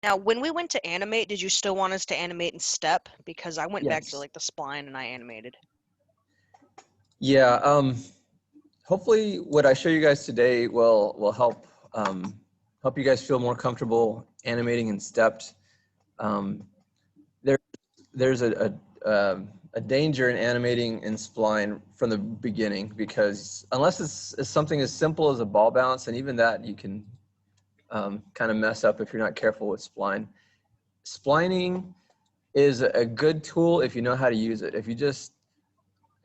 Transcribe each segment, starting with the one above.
Now, when we went to animate, did you still want us to animate in step? Because I went back to Yes. like the spline and I animated. Yeah. Hopefully, what I show you guys today will help help you guys feel more comfortable animating in stepped. Um, there's a danger in animating in spline from the beginning, because unless it's something as simple as a ball bounce, and even that you can kind of mess up if you're not careful with spline. Splining is a good tool if you know how to use it. If you just,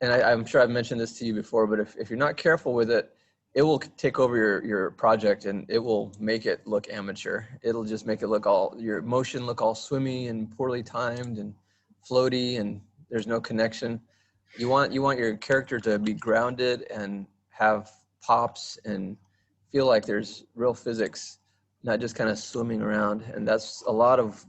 and I'm sure I've mentioned this to you before, but if you're not careful with it, it will take over your project and it will make it look amateur. It'll just make it look all, your motion look all swimmy and poorly timed and floaty, and there's no connection. You want your character to be grounded and have pops and feel like there's real physics, not just kind of swimming around. And that's a lot of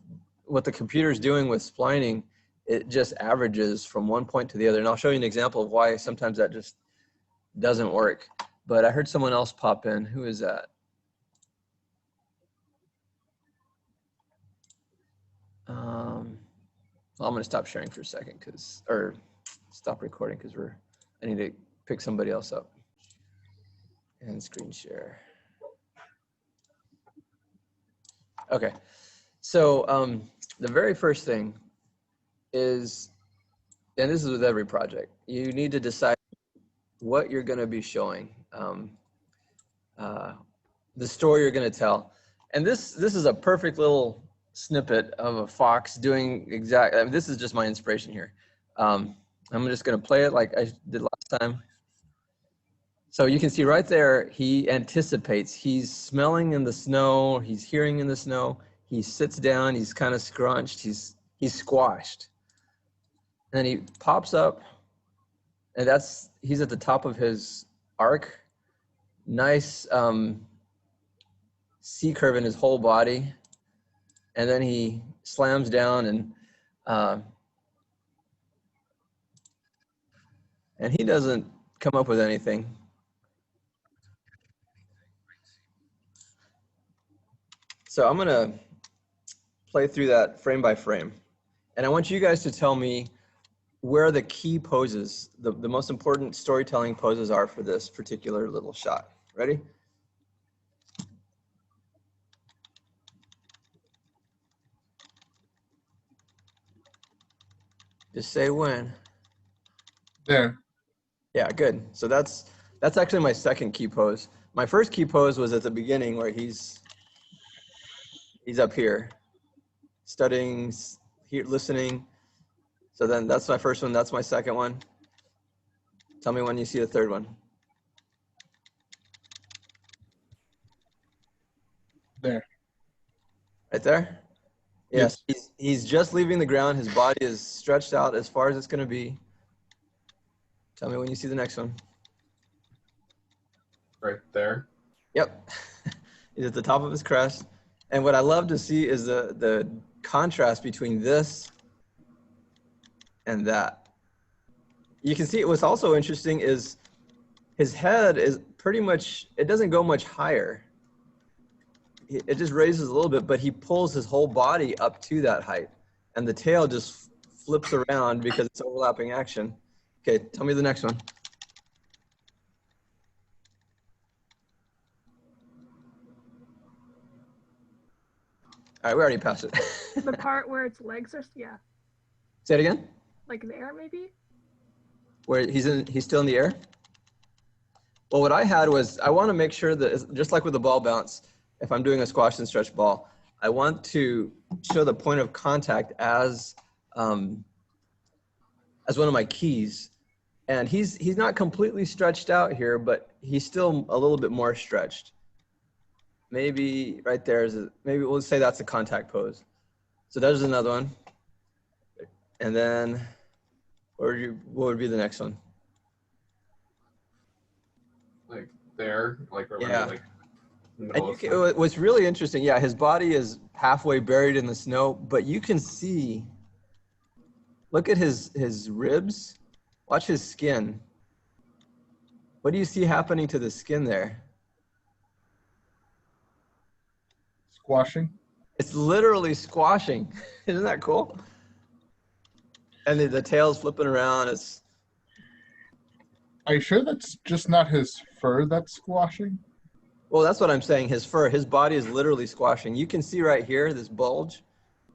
what the computer's doing with splining. It just averages from one point to the other. And I'll show you an example of why sometimes that just doesn't work. But I heard someone else pop in. Who is that? Well, I'm going to stop sharing for a second, or stop recording, because I need to pick somebody else up. And screen share. Okay. So the very first thing is, and this is with every project, you need to decide what you're going to be showing, the story you're going to tell. And this is a perfect little snippet of a fox doing exactly, I mean, this is just my inspiration here. I'm just going to play it like I did last time. So you can see right there, he anticipates, he's smelling in the snow, he's hearing in the snow, he sits down, he's kind of scrunched, he's squashed. And then he pops up, and he's at the top of his arc. Nice C curve in his whole body. And then he slams down, and he doesn't come up with anything. So I'm gonna play through that frame by frame. And I want you guys to tell me where the key poses, the most important storytelling poses are for this particular little shot. Ready? Just say when. There. Yeah, good. So that's actually my second key pose. My first key pose was at the beginning, where he's up here, studying, listening. So then that's my first one. That's my second one. Tell me when you see the third one. There. Right there? Yes. He's just leaving the ground. His body is stretched out as far as it's going to be. Tell me when you see the next one. Right there. Yep. He's at the top of his crest. And what I love to see is the contrast between this and that. You can see what's also interesting is his head is pretty much, it doesn't go much higher. It just raises a little bit, but he pulls his whole body up to that height. And the tail just flips around because it's overlapping action. Okay, tell me the next one. All right, we already passed it. The part where its legs are, yeah. Say it again? Like there, maybe? Where he's still in the air? Well, what I had was, I want to make sure that, just like with the ball bounce, if I'm doing a squash and stretch ball, I want to show the point of contact as one of my keys. And he's not completely stretched out here, but he's still a little bit more stretched. Maybe right there maybe we'll say that's a contact pose. So there's another one. And then what would be the next one? Like there, like Yeah. Like and what's really interesting, yeah, his body is halfway buried in the snow, but you can see, look at his ribs, watch his skin. What do you see happening to the skin there? Squashing. It's literally squashing. Isn't that cool? And the tail's flipping around. It's Are you sure that's just not his fur that's squashing? well, that's what I'm saying. His fur, his body is literally squashing. You can see right here this bulge.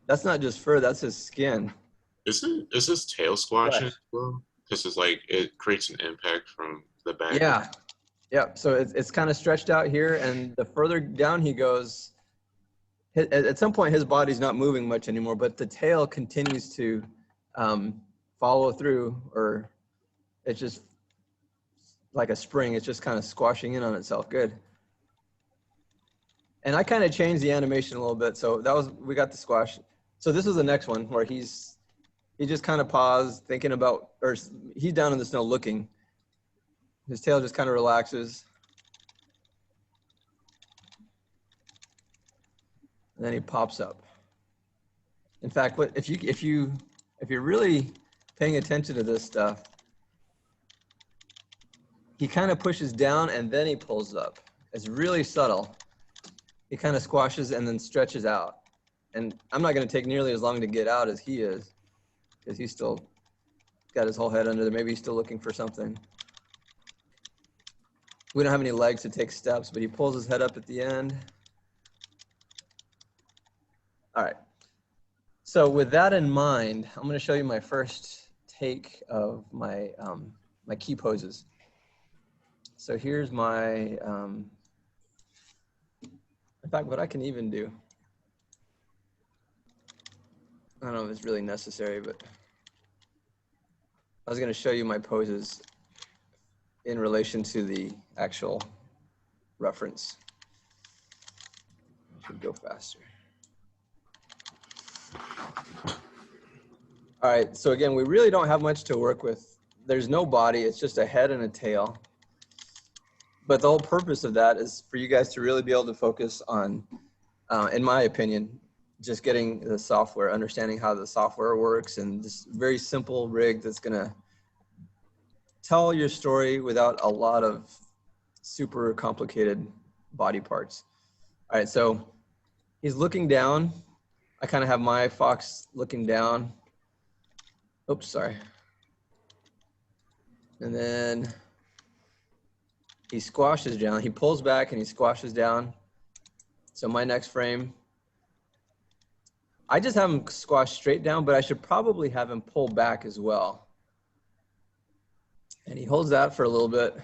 That's not just fur. That's his skin. Is his tail squashing Flesh. as well? Because it's like it creates an impact from the back. Yeah. Yeah. So it's kind of stretched out here, and the further down he goes, at some point his body's not moving much anymore, but the tail continues to follow through, or it's just like a spring. It's just kind of squashing in on itself. Good. And I kind of changed the animation a little bit. So we got the squash. So this is the next one where he just kind of paused, thinking about, or he's down in the snow looking. His tail just kind of relaxes. And then he pops up. In fact, if you're really paying attention to this stuff, he kind of pushes down and then he pulls up. It's really subtle. He kind of squashes and then stretches out. And I'm not going to take nearly as long to get out as he is, because he's still got his whole head under there. Maybe he's still looking for something. We don't have any legs to take steps, but he pulls his head up at the end. All right. So with that in mind, I'm going to show you my first take of my my key poses. So here's my, in fact, what I can even do, I don't know if it's really necessary, but I was going to show you my poses in relation to the actual reference. I should go faster. All right, so again, we really don't have much to work with. There's no body, it's just a head and a tail. But the whole purpose of that is for you guys to really be able to focus on, in my opinion, just getting the software, understanding how the software works, and this very simple rig that's gonna tell your story without a lot of super complicated body parts. All right, so he's looking down. I kind of have my fox looking down. Oops, sorry. And then he squashes down. He pulls back and he squashes down. So my next frame, I just have him squash straight down, but I should probably have him pull back as well. And he holds that for a little bit.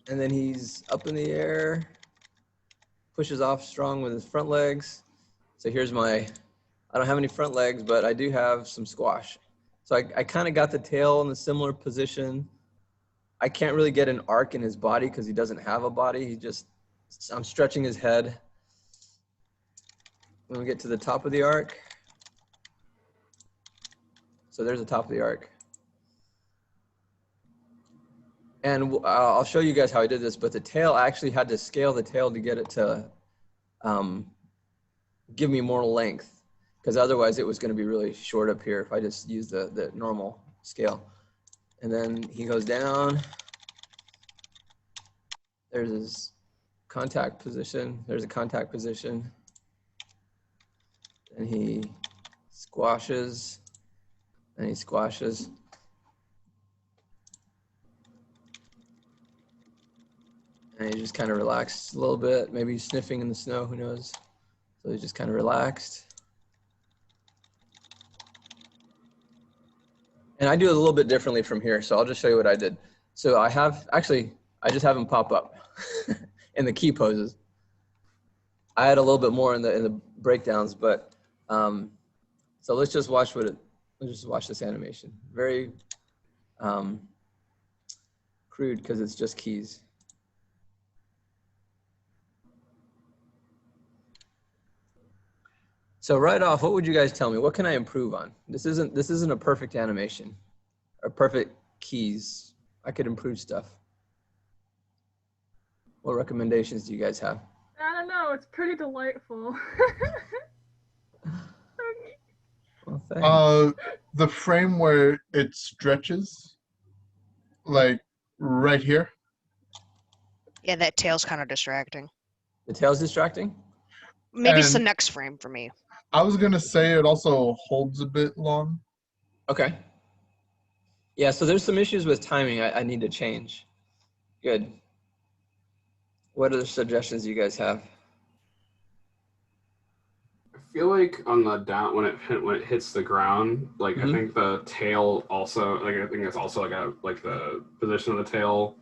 And then he's up in the air, pushes off strong with his front legs. So here's my, I don't have any front legs, but I do have some squash. So I kind of got the tail in a similar position. I can't really get an arc in his body because he doesn't have a body. I'm stretching his head. When we get to the top of the arc. So there's the top of the arc. And I'll show you guys how I did this, but the tail, I actually had to scale the tail to get it to give me more length, because otherwise it was going to be really short up here if I just use the normal scale. And then he goes down. There's his contact position. There's a contact position. And he squashes, and he squashes. And he just kind of relaxed a little bit. Maybe he's sniffing in the snow, who knows? So he's just kind of relaxed. And I do it a little bit differently from here, so I'll just show you what I did. So I just have him pop up in the key poses. I had a little bit more in the breakdowns, but so let's just watch this animation. Very crude because it's just keys. So right off, what would you guys tell me? What can I improve on? This isn't a perfect animation or perfect keys. I could improve stuff. What recommendations do you guys have? I don't know. It's pretty delightful. Well, thanks. The frame where it stretches, like right here. Yeah, that tail's kind of distracting. The tail's distracting? Maybe it's the And next frame for me. I was gonna say it also holds a bit long. Okay. Yeah, so there's some issues with timing I need to change. Good. What other suggestions do you guys have? I feel like on the down when it hits the ground, like I Mhm. think the tail also I think it's also like the position of the tail.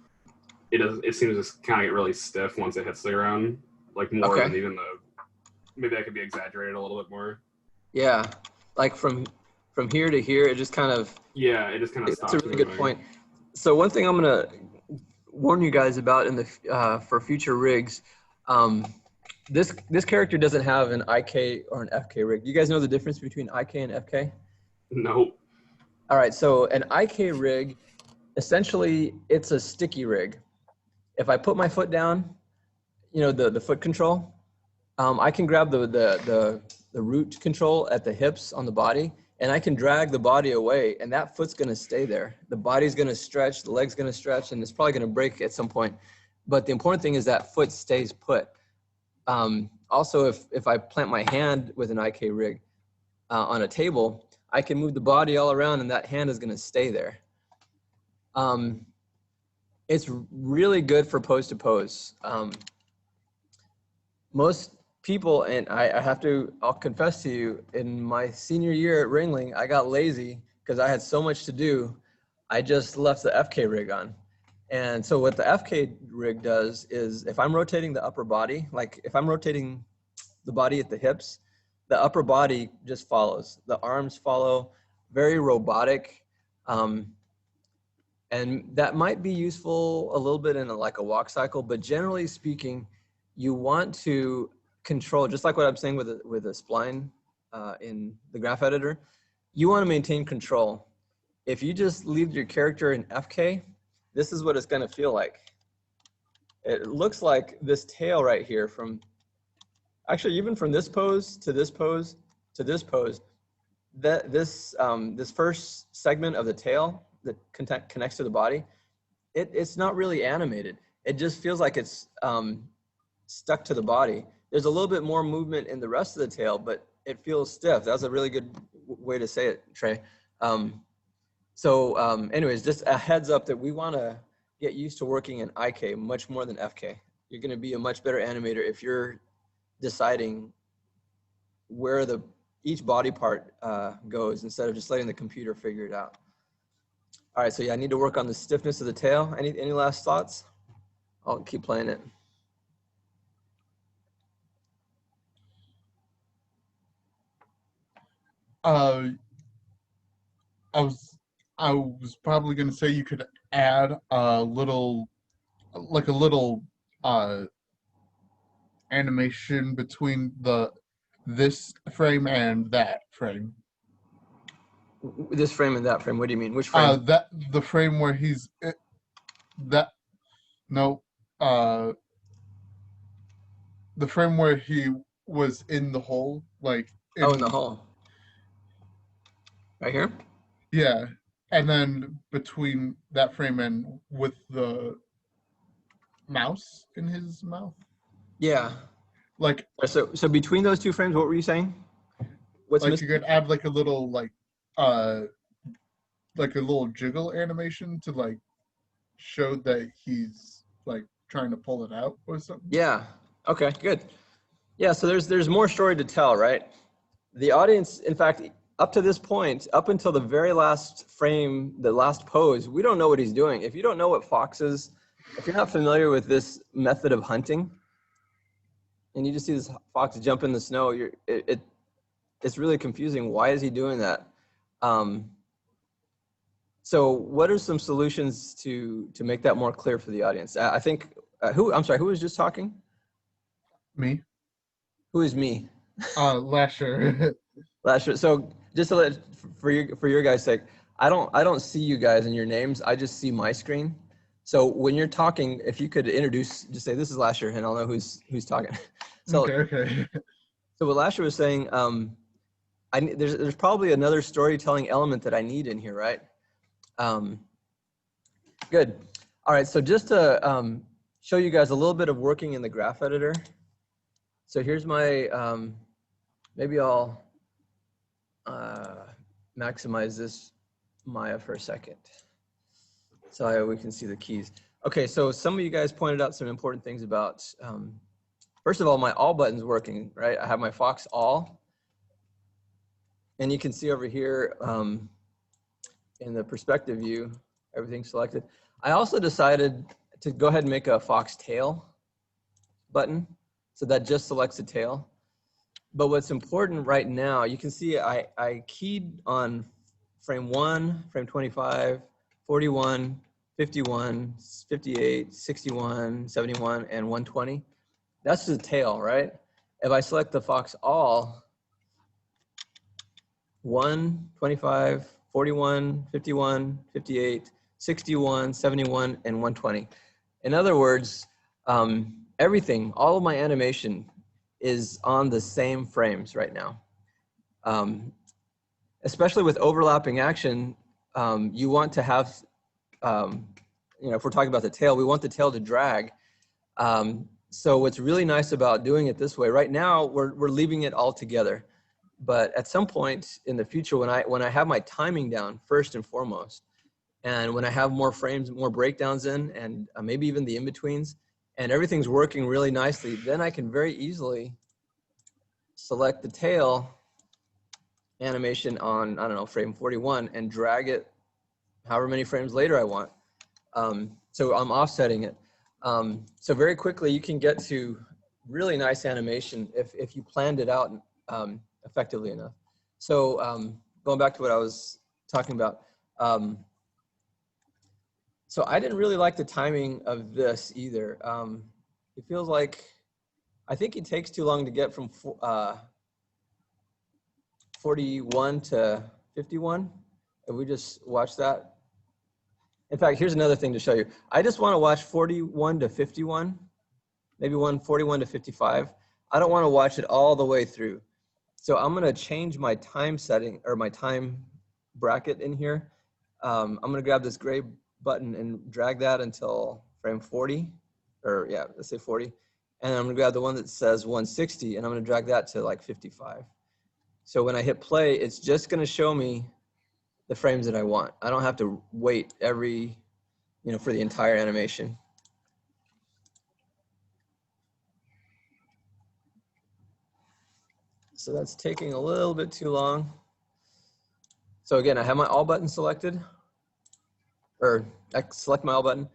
It seems to kind of get really stiff once it hits the ground, like more Okay. than even the maybe that could be exaggerated a little bit more. Yeah, like from here to here, it just kind of. Yeah, it just kind of That's a stops really moving. good point. So one thing I'm gonna warn you guys about in the for future rigs, this character doesn't have an IK or an FK rig. You guys know the difference between IK and FK? Nope. All right, so an IK rig, essentially, it's a sticky rig. If I put my foot down, you know, the foot control, I can grab the root control at the hips on the body, and I can drag the body away, and that foot's gonna stay there. The body's gonna stretch, the leg's gonna stretch, and it's probably gonna break at some point. But the important thing is that foot stays put. Also, if I plant my hand with an IK rig on a table, I can move the body all around, and that hand is gonna stay there. It's really good for pose to pose. Most people, and I'll confess to you, in my senior year at Ringling, I got lazy because I had so much to do. I just left the FK rig on. And so what the FK rig does is if I'm rotating the upper body, like if I'm rotating the body at the hips, the upper body just follows. The arms follow, very robotic. And that might be useful a little bit in like a walk cycle, but generally speaking, you want to control, just like what I'm saying with a spline in the graph editor, you want to maintain control. If you just leave your character in FK, this is what it's going to feel like. It looks like this tail right here from, actually even from this pose to this pose to this pose, that this first segment of the tail that connects to the body, it's not really animated. It just feels like it's stuck to the body. There's a little bit more movement in the rest of the tail, but it feels stiff. That was a really good way to say it, Trey. Anyways, just a heads up that we want to get used to working in IK much more than FK. You're going to be a much better animator if you're deciding where each body part goes instead of just letting the computer figure it out. All right, so yeah, I need to work on the stiffness of the tail. Any last thoughts? I'll keep playing it. I was probably gonna say you could add a little animation between this frame and that frame. This frame and that frame, what do you mean? Which frame? The frame where he's that no the frame where he was in the hole, like In the hole. Right here? Yeah, and then between that frame and with the mouse in his mouth. Yeah. Like So between those two frames, what were you saying? What's like missing? you could add like a little jiggle animation to like show that he's like trying to pull it out or something. Yeah. Okay, good. Yeah, so there's more story to tell, right? The audience, in fact, up to this point, up until the very last frame, the last pose, we don't know what he's doing. If you don't know what fox is, if you're not familiar with this method of hunting, and you just see this fox jump in the snow, it's really confusing. Why is he doing that? So what are some solutions to make that more clear for the audience? I think, I'm sorry, who was just talking? Me? Who is me? Lasher. Lasher. So just to let, for your guys' sake, I don't see you guys and your names. I just see my screen. So when you're talking, if you could introduce, just say this is Lasher, and I'll know who's talking. So Okay. So what Lasher was saying, there's probably another storytelling element that I need in here, right? Good. All right. So just to show you guys a little bit of working in the graph editor. So here's my, maybe I'll maximize this Maya for a second. So we can see the keys. Okay, so some of you guys pointed out some important things about, first of all, my all button's working, right? I have my Fox all. And you can see over here in the perspective view, everything's selected. I also decided to go ahead and make a Fox tail button. So that just selects the tail. But what's important right now, you can see I keyed on frame 1, frame 25, 41, 51, 58, 61, 71, and 120. That's the tail, right? If I select the Fox all, 1, 25, 41, 51, 58, 61, 71, and 120. In other words, everything, all of my animation is on the same frames right now. Especially with overlapping action, you want to have, you know, if we're talking about the tail, we want the tail to drag. So what's really nice about doing it this way, right now we're leaving it all together. But at some point in the future, when I have my timing down first and foremost, and when I have more frames, more breakdowns in, and maybe even the in-betweens, and everything's working really nicely, then I can very easily select the tail animation on, I don't know, frame 41 and drag it however many frames later I want. So I'm offsetting it. So very quickly you can get to really nice animation if you planned it out effectively enough. So going back to what I was talking about, so I didn't really like the timing of this either. It feels like, I think it takes too long to get from 41 to 51. If we just watch that. In fact, here's another thing to show you. I just want to watch 41 to 51, maybe 41 to 55. I don't want to watch it all the way through. So I'm going to change my time setting or my time bracket in here. I'm going to grab this gray button and drag that until frame 40, or yeah, let's say 40. And I'm going to grab the one that says 160 and I'm going to drag that to like 55. So when I hit play, it's just going to show me the frames that I want. I don't have to wait every, you know, for the entire animation. So that's taking a little bit too long. So again, I have my all button selected, or I select my all button.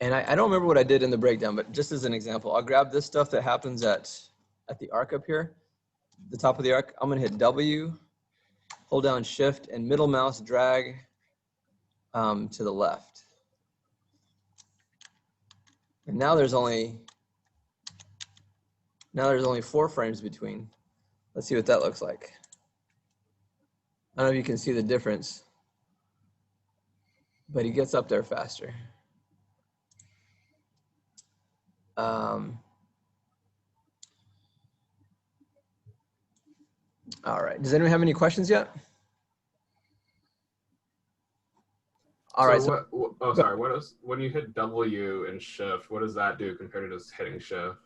And I don't remember what I did in the breakdown, but just as an example, I'll grab this stuff that happens at the arc up here, the top of the arc. I'm gonna hit W, hold down Shift, and middle mouse drag to the left. And now there's only 4 frames between. Let's see what that looks like. I don't know if you can see the difference, but he gets up there faster. All right, does anyone have any questions yet? All right. So oh, sorry. What is, when you hit W and Shift, what does that do compared to just hitting Shift?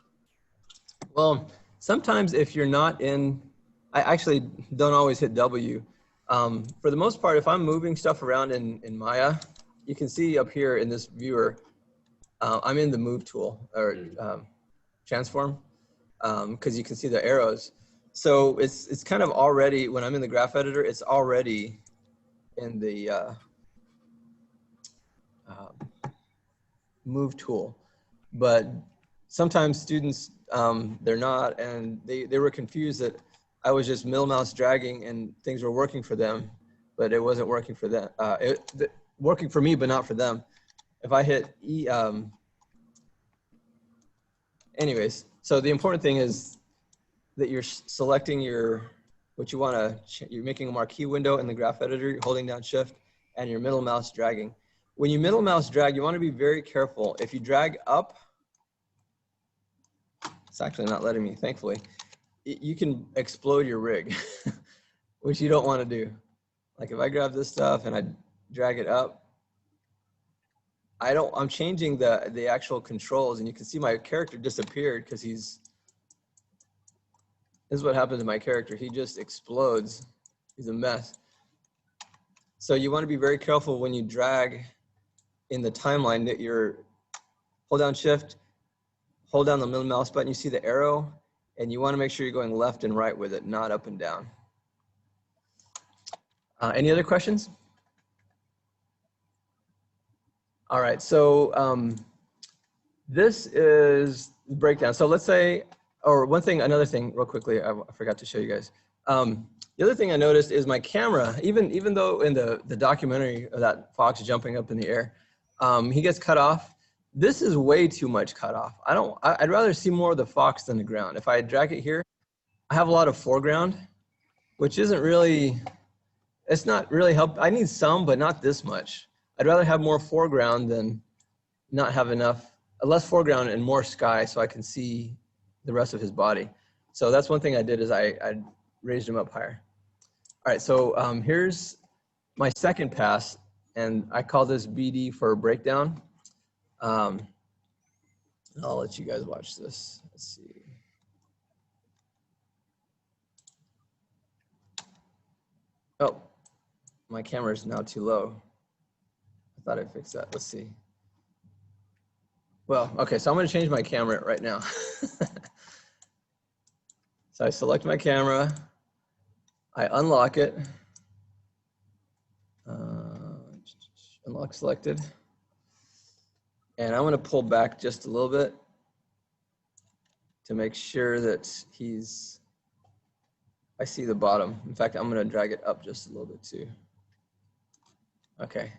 Well, sometimes if you're not in, I actually don't always hit W. For the most part, if I'm moving stuff around in Maya, you can see up here in this viewer, I'm in the move tool or transform, because you can see the arrows. So it's kind of already, when I'm in the graph editor, it's already in the move tool. But sometimes students, they're not, and they were confused that I was just middle mouse dragging and things were working for them, but it wasn't working for them. Working for me, but not for them. If I hit E, anyways, so the important thing is that you're selecting what you want to, you're making a marquee window in the graph editor, you're holding down Shift, and your middle mouse dragging. When you middle mouse drag, you want to be very careful. If you drag up, it's actually not letting me, thankfully, you can explode your rig, which you don't want to do. Like if I grab this stuff and I drag it up, I'm changing the actual controls, and you can see my character disappeared because this is what happens to my character. He just explodes. He's a mess. So you want to be very careful when you drag in the timeline that you're, hold down shift, hold down the middle mouse button, you see the arrow, and you want to make sure you're going left and right with it, not up and down. Any other questions? All right, so this is breakdown. So let's say, or another thing real quickly, I forgot to show you guys. The other thing I noticed is my camera, even though in the documentary of that fox jumping up in the air, he gets cut off. This is way too much cut off. I'd rather see more of the fox than the ground. If I drag it here, I have a lot of foreground, which isn't really, it's not really help. I need some, but not this much. I'd rather have more foreground than not have enough, less foreground and more sky so I can see the rest of his body. So that's one thing I did is I raised him up higher. All right, so here's my second pass, and I call this BD for breakdown. I'll let you guys watch this. Let's see. Oh, my camera is now too low. I thought I fixed that. Let's see. Well, okay, so I'm going to change my camera right now. So I select my camera, I unlock it, unlock selected, and I'm going to pull back just a little bit to make sure that I see the bottom. In fact, I'm going to drag it up just a little bit too. Okay,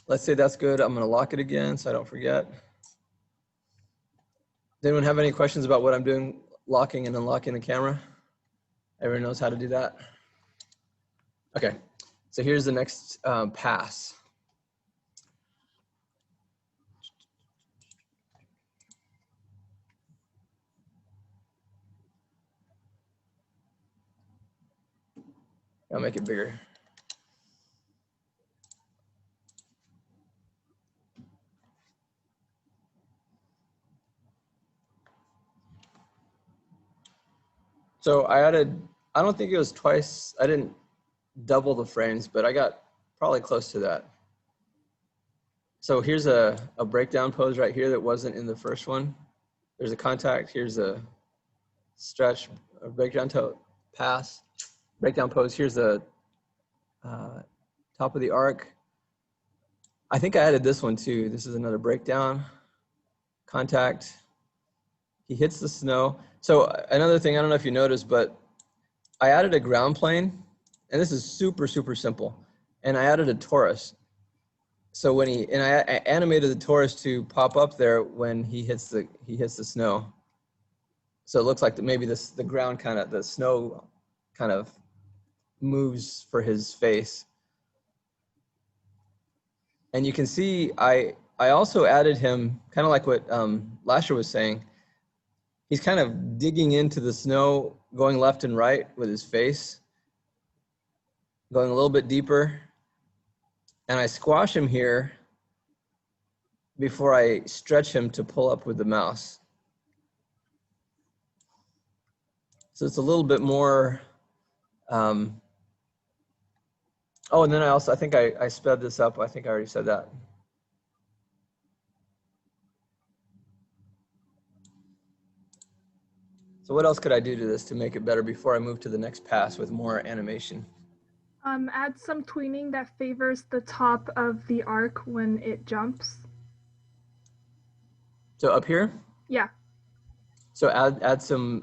let's say that's good. I'm going to lock it again so I don't forget. Does anyone have any questions about what I'm doing, locking and unlocking the camera? Everyone knows how to do that? Okay, so here's the next pass. I'll make it bigger. So I don't think it was twice, I didn't double the frames, but I got probably close to that. So here's a breakdown pose right here that wasn't in the first one. There's a contact, here's a stretch, a breakdown toe, pass, breakdown pose. Here's the top of the arc. I think I added this one too. This is another breakdown, contact. He hits the snow. So another thing, I don't know if you noticed, but I added a ground plane, and this is super, super simple. And I added a torus. So when I animated the torus to pop up there when he hits the snow. So it looks like maybe the ground kind of, the snow kind of moves for his face. And you can see I also added him, kind of like what Lasher was saying. He's kind of digging into the snow, going left and right with his face, going a little bit deeper. And I squash him here before I stretch him to pull up with the mouse. So it's a little bit more, oh, and then I think I sped this up. I think I already said that. So what else could I do to this to make it better before I move to the next pass with more animation? Add some tweening that favors the top of the arc when it jumps. So up here? Yeah. So add some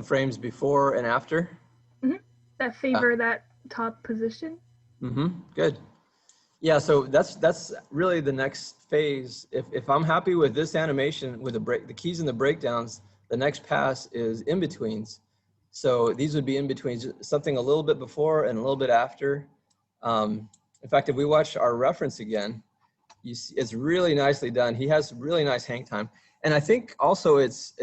frames before and after? Mm-hmm. That favor that top position. Mm-hmm. Good. Yeah, so that's really the next phase. If I'm happy with this animation with the keys and the breakdowns, the next pass is in-betweens. So these would be in-betweens, something a little bit before and a little bit after. In fact, if we watch our reference again, you see it's really nicely done. He has really nice hang time. And I think also it's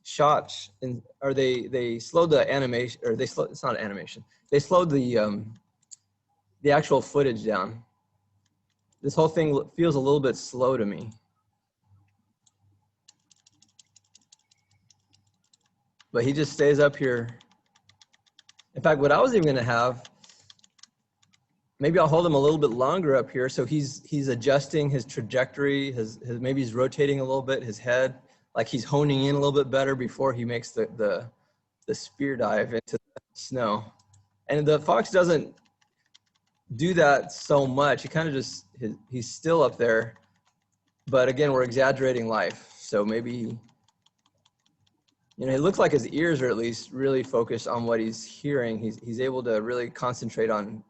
shot in, or they slowed the animation, or it's not animation. They slowed the actual footage down. this whole thing feels a little bit slow to me. But he just stays up here. In fact, what I was even gonna have, maybe I'll hold him a little bit longer up here, so he's adjusting his trajectory, maybe he's rotating a little bit, his head, like he's honing in a little bit better before he makes the spear dive into the snow. And the fox doesn't do that so much. He kind of just, he's still up there, but again, we're exaggerating life. So maybe, you know, it looks like his ears are at least really focused on what he's hearing. He's able to really concentrate on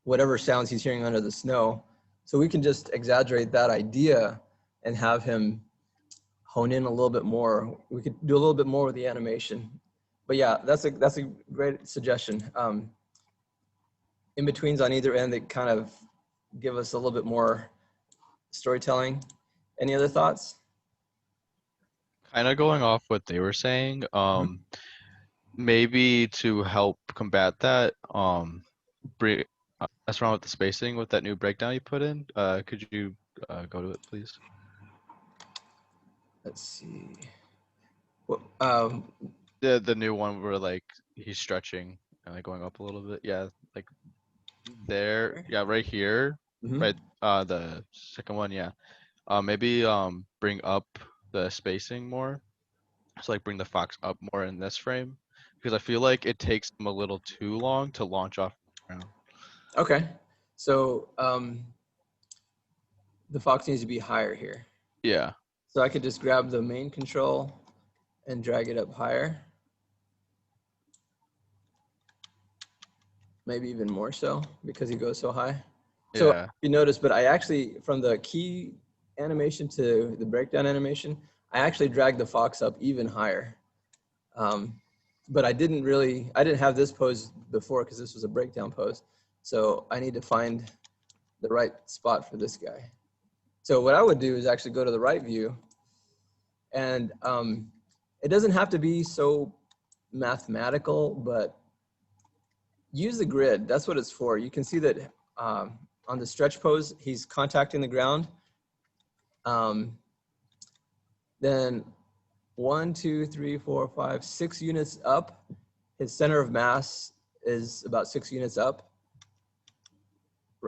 whatever sounds he's hearing under the snow. So we can just exaggerate that idea and have him hone in a little bit more. We could do a little bit more with the animation. But yeah, that's a great suggestion. In-betweens on either end that kind of give us a little bit more storytelling. Any other thoughts? Kind of going off what they were saying, maybe to help combat that, mess around with the spacing with that new breakdown you put in. Could you go to it, please? Let's see. The new one where like he's stretching and like going up a little bit. Yeah, like there. Yeah, right here. Right. The second one. Yeah. Maybe bring up the spacing more. So like bring the fox up more in this frame, because I feel like it takes him a little too long to launch off the ground. Okay. So the fox needs to be higher here. Yeah. So I could just grab the main control and drag it up higher. Maybe even more so because he goes so high. So Yeah. you notice, but I actually, from the key animation to the breakdown animation, I actually dragged the fox up even higher. But I didn't have this pose before because this was a breakdown pose. So I need to find the right spot for this guy. So what I would do is actually go to the right view, and it doesn't have to be so mathematical, but use the grid. That's what it's for. You can see that on the stretch pose, he's contacting the ground. Then 1, 2, 3, 4, 5, 6 units up. His center of mass is about 6 units up.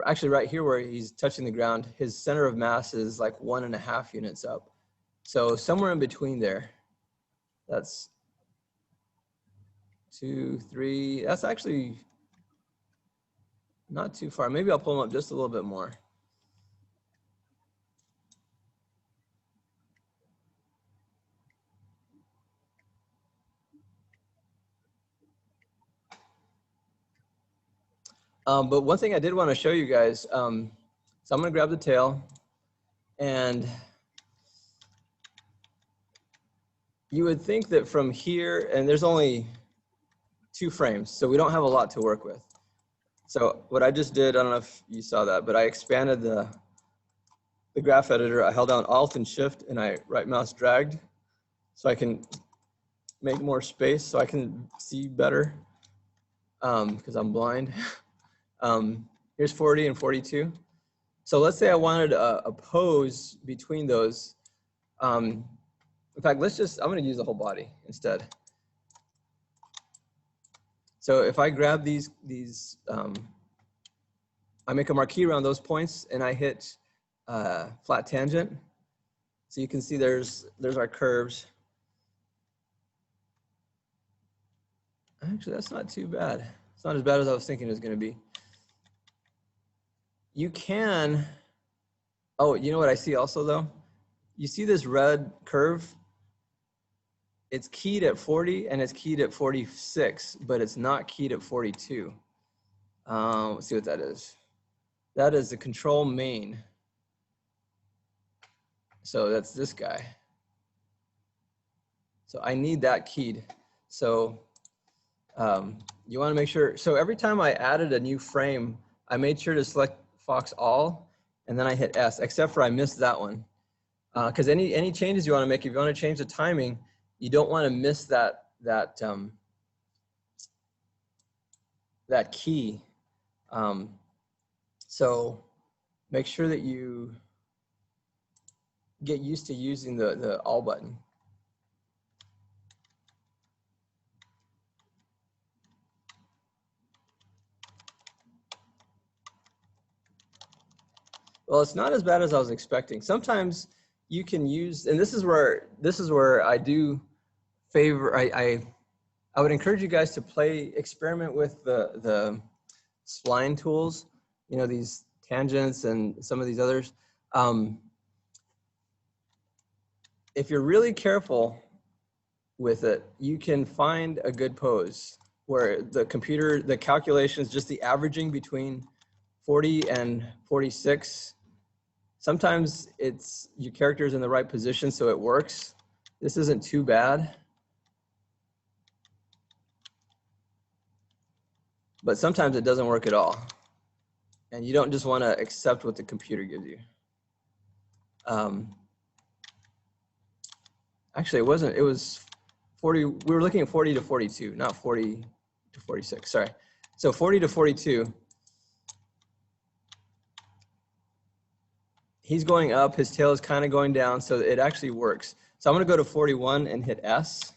Actually, right here where he's touching the ground, his center of mass is like 1.5 units up. So somewhere in between there. That's 2, 3. That's actually not too far. Maybe I'll pull him up just a little bit more. But one thing I did want to show you guys, so I'm going to grab the tail, and you would think that from here, and there's only 2 frames, so we don't have a lot to work with. So what I just did, I don't know if you saw that, but I expanded the graph editor. I held down Alt and Shift, and I right mouse dragged, so I can make more space so I can see better, because I'm blind. Here's 40 and 42. So let's say I wanted a pose between those. In fact, I'm going to use the whole body instead. So if I grab these, I make a marquee around those points and I hit flat tangent. So you can see there's our curves. Actually, that's not too bad. It's not as bad as I was thinking it was going to be. You can, oh, you know what I see also though? You see this red curve? It's keyed at 40 and it's keyed at 46, but it's not keyed at 42. Let's see what that is. That is the control main. So that's this guy. So I need that keyed. So you want to make sure, so every time I added a new frame, I made sure to select Fox All, and then I hit S, except for I missed that one. Because any changes you want to make, if you want to change the timing, you don't want to miss that key. So make sure that you get used to using the all button. Well, it's not as bad as I was expecting. Sometimes you can use, and this is where I do favor, I would encourage you guys to experiment with the spline tools, you know, these tangents and some of these others. If you're really careful with it, you can find a good pose where the calculation is just the averaging between 40 and 46. Sometimes it's your character's in the right position, so it works. This isn't too bad. But sometimes it doesn't work at all. And you don't just want to accept what the computer gives you. Actually, it was 40, we were looking at 40 to 42, not 40 to 46, sorry. So 40 to 42, he's going up, his tail is kind of going down, so it actually works. So I'm gonna go to 41 and hit S.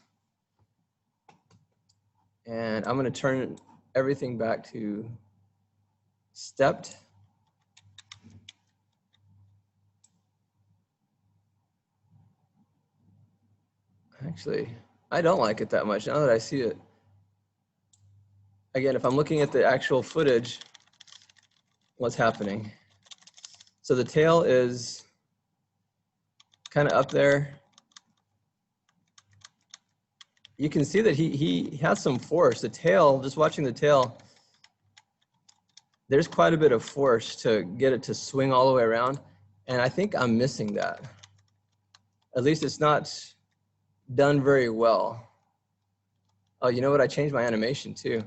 And I'm gonna turn everything back to stepped. Actually, I don't like it that much now that I see it. Again, if I'm looking at the actual footage, what's happening? So the tail is kind of up there. You can see that he has some force. The tail, just watching the tail, there's quite a bit of force to get it to swing all the way around. And I think I'm missing that. At least it's not done very well. Oh, you know what? I changed my animation too.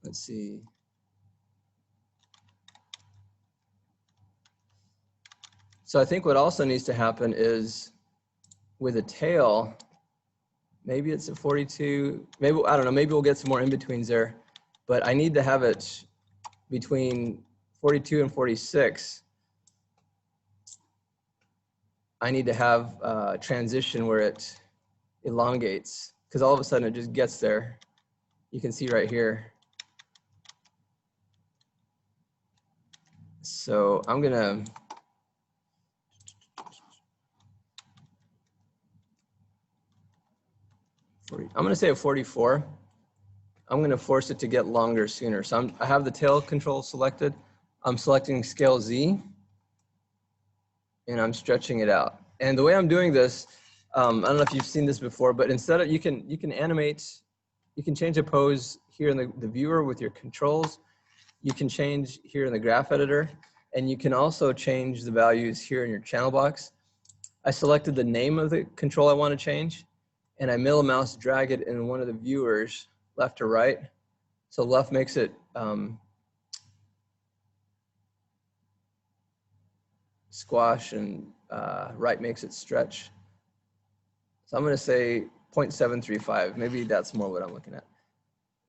Let's see. So I think what also needs to happen is with a tail, maybe it's at 42, maybe, I don't know, maybe we'll get some more in-betweens there, but I need to have it between 42 and 46. I need to have a transition where it elongates, because all of a sudden it just gets there. You can see right here. So I'm gonna, say a 44. I'm gonna force it to get longer sooner. So I have the tail control selected. I'm selecting scale Z, and I'm stretching it out. And the way I'm doing this, I don't know if you've seen this before, but instead of, you can animate, you can change a pose here in the viewer with your controls. You can change here in the graph editor, and you can also change the values here in your channel box. I selected the name of the control I want to change, and I middle mouse drag it in one of the viewers, left to right. So left makes it squash, and right makes it stretch. So I'm going to say 0.735. Maybe that's more what I'm looking at.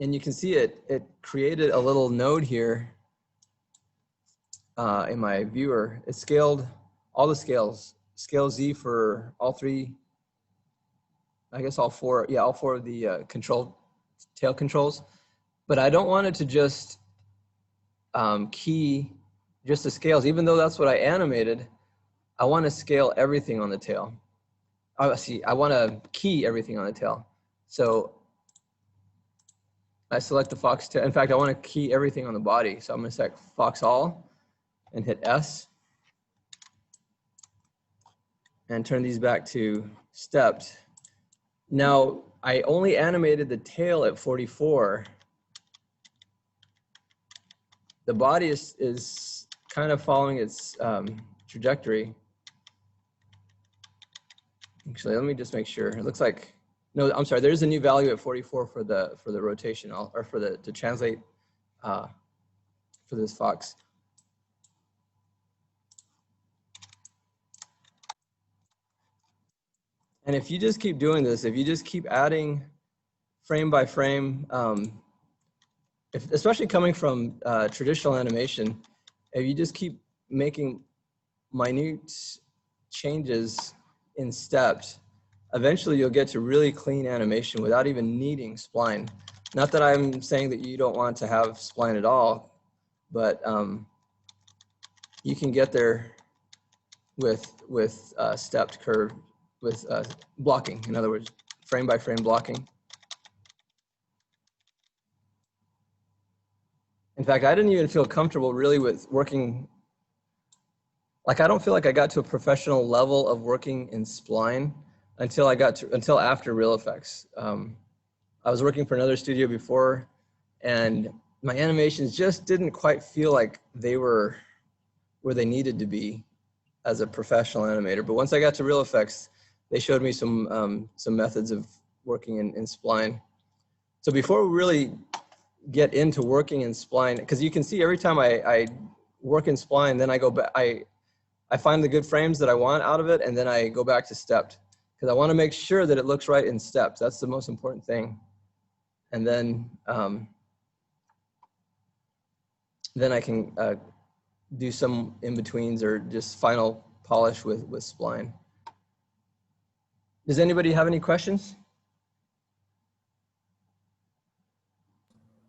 And you can see it created a little node here in my viewer. It scaled all the scales, scale Z for all three, I guess all four, yeah, all four of the tail controls. But I don't want it to just key just the scales, even though that's what I animated. I want to scale everything on the tail. I want to key everything on the tail. So I select the fox tail. In fact, I want to key everything on the body. So I'm going to select fox all and hit S. And turn these back to stepped. Now, I only animated the tail at 44. The body is kind of following its trajectory. Actually, let me just make sure. It looks like, no, I'm sorry, there's a new value at 44 for the rotation, or for to translate for this fox. And if you just keep doing this, if you just keep adding frame by frame, especially coming from traditional animation, if you just keep making minute changes in steps, eventually you'll get to really clean animation without even needing spline. Not that I'm saying that you don't want to have spline at all, but you can get there with stepped curve, with blocking. In other words, frame by frame blocking. In fact, I didn't even feel comfortable really with working. Like, I don't feel like I got to a professional level of working in spline until after Real Effects. I was working for another studio before, and my animations just didn't quite feel like they were where they needed to be as a professional animator. But once I got to Real Effects, they showed me some methods of working in spline. So before we really get into working in spline, because you can see every time I work in spline, then I go back, I find the good frames that I want out of it, and then I go back to stepped, because I want to make sure that it looks right in steps. That's the most important thing. And then I can do some in-betweens or just final polish with spline. Does anybody have any questions?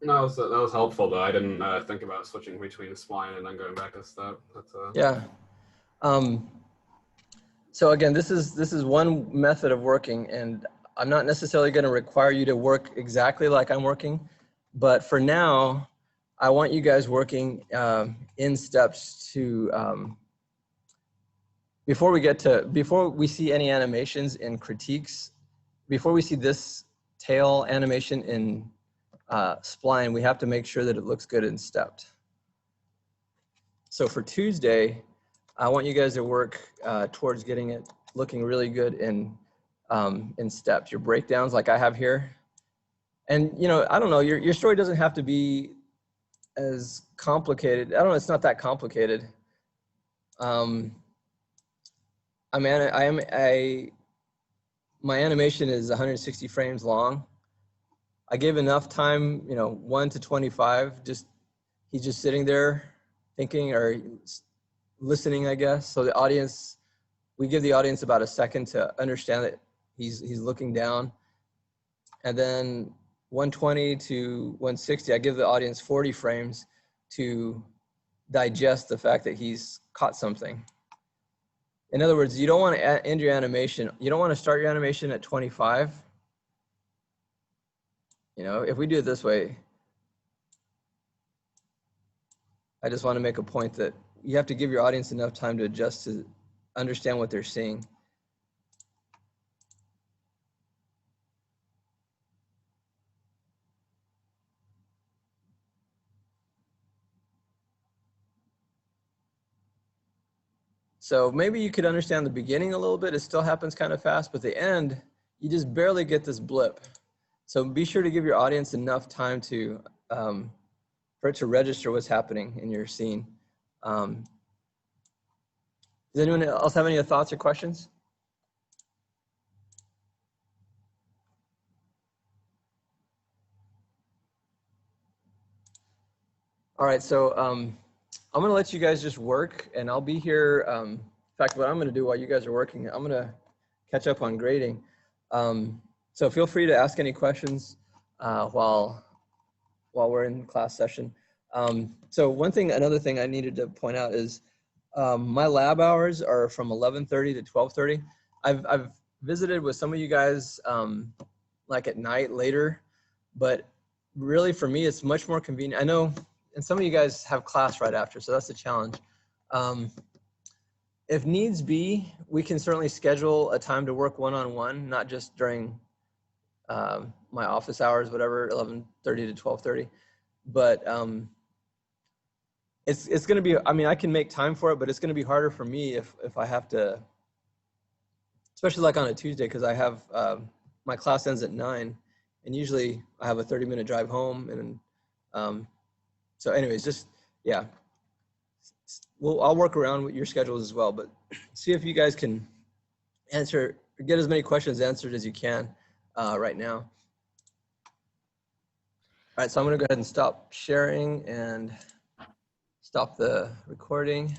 No, that was helpful though. I didn't think about switching between spline and then going back a step. That's Yeah. So again, this is one method of working, and I'm not necessarily going to require you to work exactly like I'm working, but for now, I want you guys working in steps to before we see any animations in critiques, before we see this tail animation in spline, we have to make sure that it looks good in stepped. So for Tuesday, I want you guys to work towards getting it looking really good in steps. Your breakdowns like I have here. And you know, I don't know, your story doesn't have to be as complicated. I don't know, it's not that complicated. My animation is 160 frames long. I gave enough time, you know, 1 to 25, he's just sitting there thinking or listening, I guess. So the audience, we give the audience about a second to understand that he's looking down. And then 120 to 160, I give the audience 40 frames to digest the fact that he's caught something. In other words, you don't want to end your animation. You don't want to start your animation at 25. You know, if we do it this way, I just want to make a point that you have to give your audience enough time to adjust to understand what they're seeing. So maybe you could understand the beginning a little bit. It still happens kind of fast, but the end, you just barely get this blip. So be sure to give your audience enough time to for it to register what's happening in your scene. Does anyone else have any thoughts or questions? All right, so I'm gonna let you guys just work, and I'll be here. In fact, what I'm gonna do while you guys are working, I'm gonna catch up on grading. So feel free to ask any questions while we're in class session. So another thing I needed to point out is my lab hours are from 11:30 to 12:30. I've visited with some of you guys like at night later, but really for me, it's much more convenient. I know, and some of you guys have class right after, so that's the challenge. If needs be, we can certainly schedule a time to work one-on-one, not just during my office hours, whatever, 11:30 to 12:30. But it's going to be, I mean, I can make time for it, but it's going to be harder for me if I have to, especially like on a Tuesday, because I have, my class ends at 9, and usually I have a 30-minute drive home. And so anyways, just, yeah, I'll work around with your schedules as well, but see if you guys can get as many questions answered as you can right now. All right, so I'm going to go ahead and stop sharing and stop the recording.